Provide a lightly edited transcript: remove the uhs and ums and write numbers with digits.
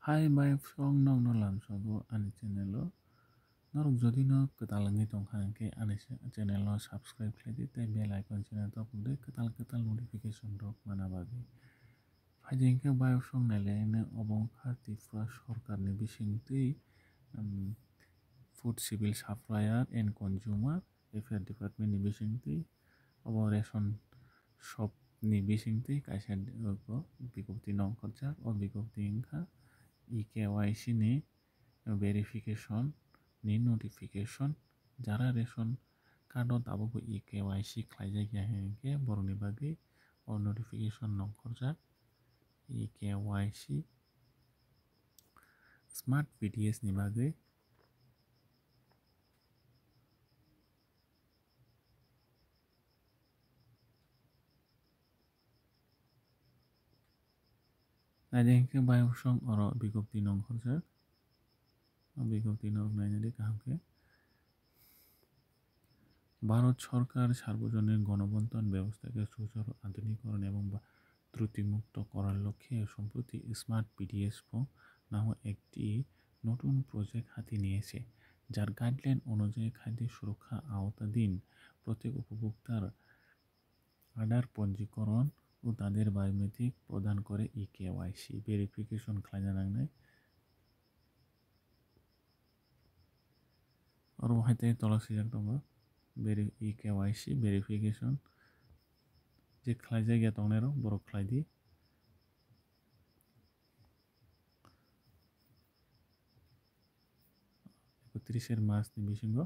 Hai bai phong nong no lam sobo ani channel lo norok jodi no ketalangi tongkha ke ani channel no subscribe khlai tei bell icon channel to pungde ketal notification rok mana bagi haijeng ke bai phong nale ne obong kha tripura sarkar ni bisingtwi food civil supplier and consumer affairs department ni bisingtwi obo ration shop ni bisingtwi kaisa bikopti nongkhorjak o bikopti wngkha EKYC ni verification ni notification jara ration card o dabobo EKYC khlaijak ya hingke borok ni bagui o notification nongkhorjak EKYC smart PDS ni bagui naijak hingke bayosong oro bikopti nongkhorjak o bikopti nog nainani kaham khe Bharat সরকার সার্বজনীন গণবন্টন ব্যবস্থাকে সুচারু আধুনিকরণ এবং ত্রুটিমুক্ত করার লক্ষ্যে সম্প্রতি smart PDS নামক একটি নতুন project হাতে নিয়েছে যার গাইডলাইন অনুযায়ী খাদ্য সুরক্ষা আওতাধীন প্রত্যেক উপভোক্তার আধার পঞ্জীকরণ ও তাদের বায়োমেট্রিক প্রদান করে EKYC ভেরিফিকেশন খালাইনাनै আরো হাইতে তলাসিজাक दङ EKYC verification je khlaijak ya tongnai rok borok khlaidi 31 March ni bisingo